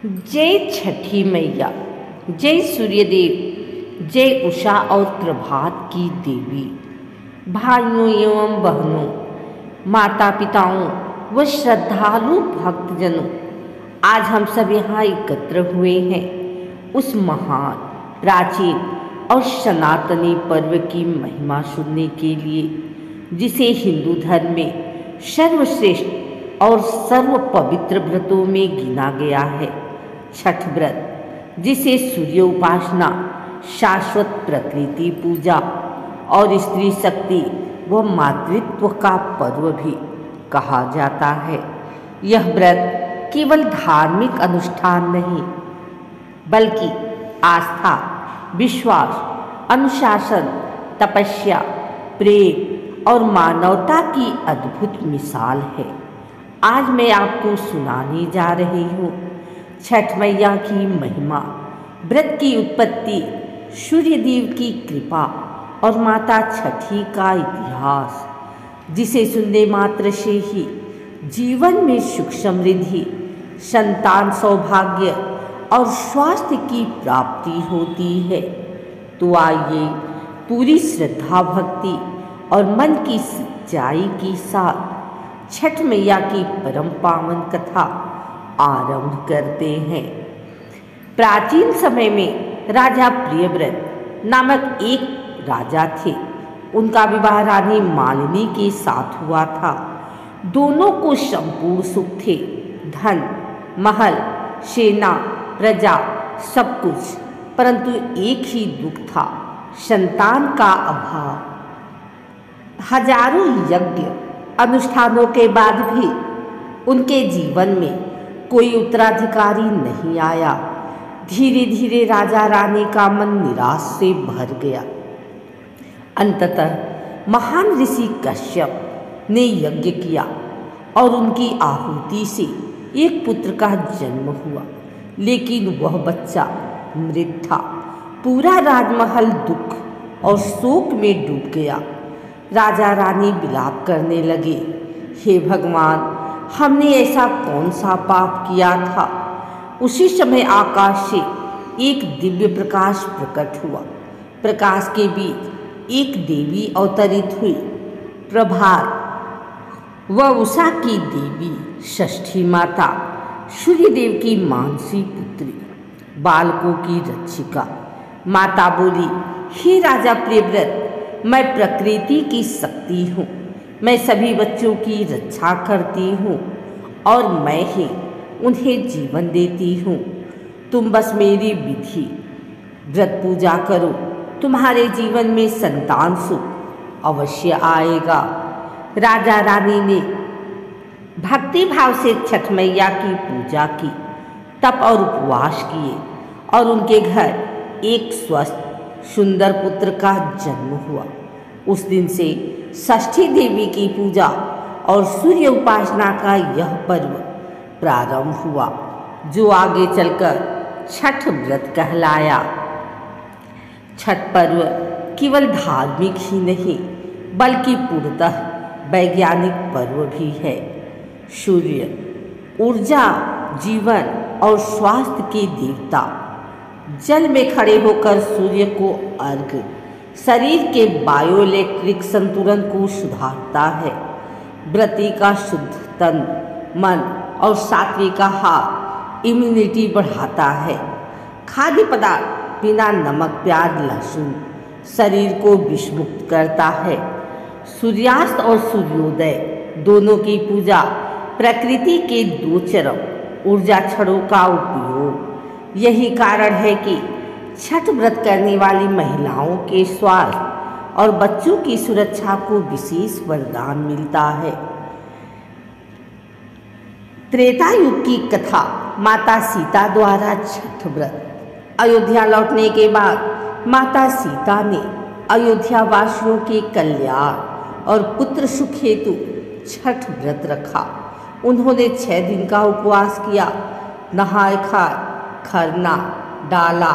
जय छठी मैया, जय सूर्यदेव, जय उषा और प्रभात की देवी। भाइयों एवं बहनों, माता पिताओं व श्रद्धालु भक्तजनों, आज हम सब यहाँ एकत्र हुए हैं उस महान, प्राचीन और सनातनी पर्व की महिमा सुनने के लिए, जिसे हिंदू धर्म में सर्वश्रेष्ठ और सर्व पवित्र व्रतों में गिना गया है, छठ व्रत, जिसे सूर्य उपासना, शाश्वत प्रकृति पूजा और स्त्री शक्ति व मातृत्व का पर्व भी कहा जाता है। यह व्रत केवल धार्मिक अनुष्ठान नहीं, बल्कि आस्था, विश्वास, अनुशासन, तपस्या, प्रेम और मानवता की अद्भुत मिसाल है। आज मैं आपको सुनाने जा रही हूँ छठ मैया की महिमा, व्रत की उत्पत्ति, सूर्यदेव की कृपा और माता छठी का इतिहास, जिसे सुनने मात्र से ही जीवन में सुख समृद्धि, संतान सौभाग्य और स्वास्थ्य की प्राप्ति होती है। तो आइए पूरी श्रद्धा भक्ति और मन की सच्चाई के साथ छठ मैया की परम पावन कथा आरंभ करते हैं। प्राचीन समय में राजा प्रियव्रत नामक एक राजा थे। उनका विवाह रानी मालिनी के साथ हुआ था। दोनों को संपूर्ण सुख थे, धन, महल, सेना, प्रजा, सब कुछ, परंतु एक ही दुख था, संतान का अभाव। हजारों यज्ञ अनुष्ठानों के बाद भी उनके जीवन में कोई उत्तराधिकारी नहीं आया। धीरे धीरे राजा रानी का मन निराश से भर गया। अंततः महान ऋषि कश्यप ने यज्ञ किया और उनकी आहुति से एक पुत्र का जन्म हुआ, लेकिन वह बच्चा मृत था। पूरा राजमहल दुख और शोक में डूब गया। राजा रानी विलाप करने लगे, हे भगवान, हमने ऐसा कौन सा पाप किया था। उसी समय आकाश से एक दिव्य प्रकाश प्रकट हुआ। प्रकाश के बीच एक देवी अवतरित हुई, प्रभात व उषा की देवी, षष्ठी माता, सूर्यदेव की मानसी पुत्री, बालकों की रक्षिका। माता बोली, हे राजा प्रियव्रत, मैं प्रकृति की शक्ति हूँ। मैं सभी बच्चों की रक्षा करती हूँ और मैं ही उन्हें जीवन देती हूँ। तुम बस मेरी विधि व्रत पूजा करो, तुम्हारे जीवन में संतान सुख अवश्य आएगा। राजा रानी ने भक्ति भाव से छठ मैया की पूजा की, तप और उपवास किए और उनके घर एक स्वस्थ सुंदर पुत्र का जन्म हुआ। उस दिन से षष्ठी देवी की पूजा और सूर्य उपासना का यह पर्व प्रारंभ हुआ, जो आगे चलकर छठ व्रत कहलाया। छठ पर्व केवल धार्मिक ही नहीं, बल्कि पूर्णतः वैज्ञानिक पर्व भी है। सूर्य ऊर्जा, जीवन और स्वास्थ्य के देवता, जल में खड़े होकर सूर्य को अर्घ्य शरीर के बायोइलेक्ट्रिक संतुलन को सुधारता है। व्रती का शुद्ध तन, मन और सात्विक आहार इम्यूनिटी बढ़ाता है। खाद्य पदार्थ बिना नमक, प्याज, लहसुन शरीर को विषमुक्त करता है। सूर्यास्त और सूर्योदय दोनों की पूजा, प्रकृति के दो चरम ऊर्जा क्षणों का उपयोग। यही कारण है कि छठ व्रत करने वाली महिलाओं के स्वास्थ्य और बच्चों की सुरक्षा को विशेष वरदान मिलता है। त्रेता युग की कथा, माता सीता द्वारा छठ व्रत। अयोध्या लौटने के बाद माता सीता ने अयोध्या वासियों के कल्याण और पुत्र सुख हेतु छठ व्रत रखा। उन्होंने 6 दिन का उपवास किया, नहाए खाए, खरना डाला,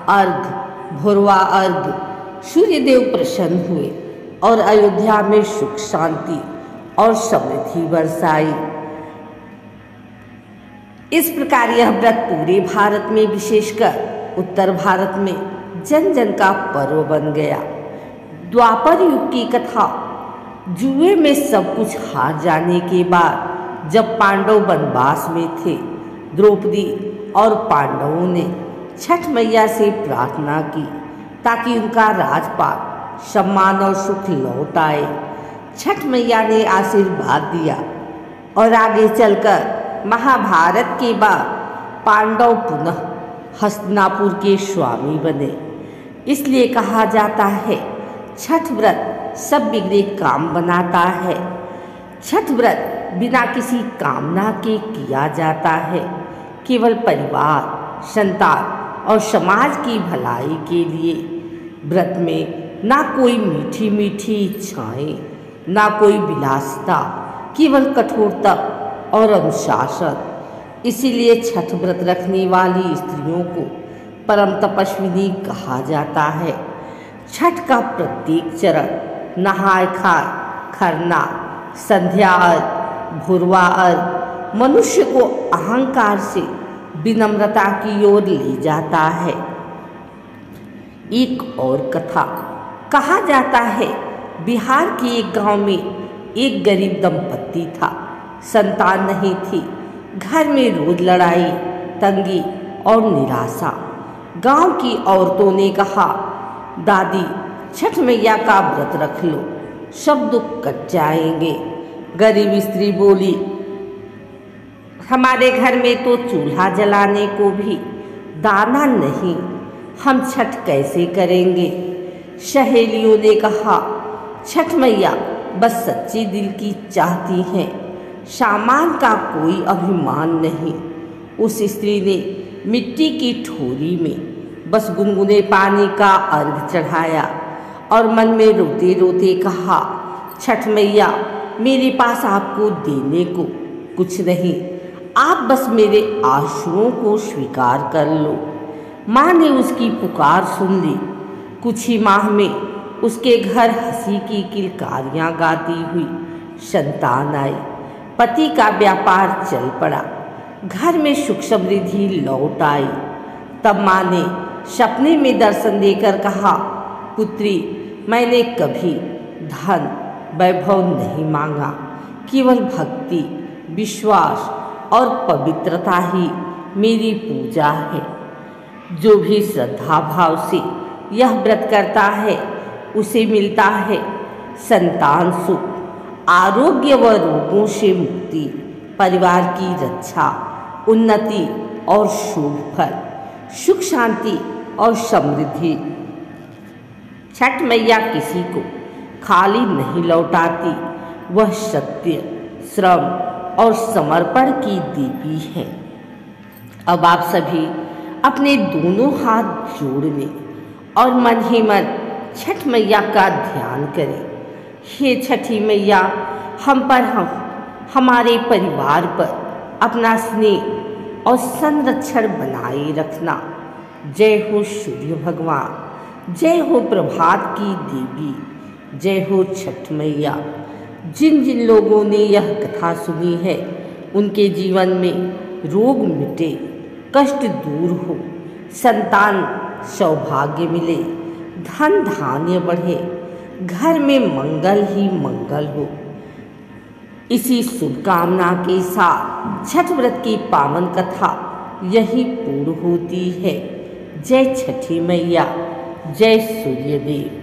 अर्घ, भोरवा अर्घ। सूर्यदेव प्रसन्न हुए और अयोध्या में सुख, शांति और समृद्धि बरसाई। इस प्रकार यह व्रत पूरे भारत में, विशेषकर उत्तर भारत में जन जन का पर्व बन गया। द्वापर युग की कथा। जुए में सब कुछ हार जाने के बाद जब पांडव वनवास में थे, द्रौपदी और पांडवों ने छठ मैया से प्रार्थना की ताकि उनका राजपाट, सम्मान और सुख लौट आए। छठ मैया ने आशीर्वाद दिया और आगे चलकर महाभारत के बाद पांडव पुनः हस्तिनापुर के स्वामी बने। इसलिए कहा जाता है छठ व्रत सब बिगड़े काम बनाता है। छठ व्रत बिना किसी कामना के किया जाता है, केवल परिवार, संतान और समाज की भलाई के लिए। व्रत में ना कोई मीठी मीठी इच्छाएं, ना कोई विलासिता, केवल कठोरता और अनुशासन। इसीलिए छठ व्रत रखने वाली स्त्रियों को परम तपस्विनी कहा जाता है। छठ का प्रत्येक चरण नहाय खाय, खरना, संध्या अर्घ, भोरवा अर्घ मनुष्य को अहंकार से विनम्रता की ओर ले जाता है। एक और कथा। कहा जाता है बिहार के एक गांव में एक गरीब दंपत्ति था। संतान नहीं थी। घर में रोज लड़ाई, तंगी और निराशा। गांव की औरतों ने कहा, दादी छठ मैया का व्रत रख लो, सब दुख कट जाएंगे। गरीब स्त्री बोली, हमारे घर में तो चूल्हा जलाने को भी दाना नहीं, हम छठ कैसे करेंगे। सहेलियों ने कहा, छठ मैया बस सच्ची दिल की चाहती हैं, सामान का कोई अभिमान नहीं। उस स्त्री ने मिट्टी की ठोरी में बस गुनगुने पानी का अर्घ चढ़ाया और मन में रोते रोते कहा, छठ मैया मेरे पास आपको देने को कुछ नहीं, आप बस मेरे आंसुओं को स्वीकार कर लो। माँ ने उसकी पुकार सुन ली। कुछ ही माह में उसके घर हंसी की किलकारियाँ गाती हुई संतान आई। पति का व्यापार चल पड़ा, घर में सुख समृद्धि लौट आई। तब माँ ने सपने में दर्शन देकर कहा, पुत्री मैंने कभी धन वैभव नहीं मांगा, केवल भक्ति, विश्वास और पवित्रता ही मेरी पूजा है। जो भी श्रद्धा भाव से यह व्रत करता है उसे मिलता है संतान सुख, आरोग्य व रोगों से मुक्ति, परिवार की रक्षा, उन्नति और शुभ फल, सुख शांति और समृद्धि। छठ मैया किसी को खाली नहीं लौटाती, वह सत्य, श्रम और समर्पण की देवी है। अब आप सभी अपने दोनों हाथ जोड़ लें और मन ही मन छठ मैया का ध्यान करें। हे छठी मैया, हम पर, हमारे परिवार पर अपना स्नेह और संरक्षण बनाए रखना। जय हो सूर्य भगवान, जय हो प्रभात की देवी, जय हो छठ मैया। जिन जिन लोगों ने यह कथा सुनी है उनके जीवन में रोग मिटे, कष्ट दूर हो, संतान सौभाग्य मिले, धन धान्य बढ़े, घर में मंगल ही मंगल हो। इसी शुभकामना के साथ छठ व्रत की पावन कथा यही पूर्ण होती है। जय छठी मैया, जय सूर्यदेव।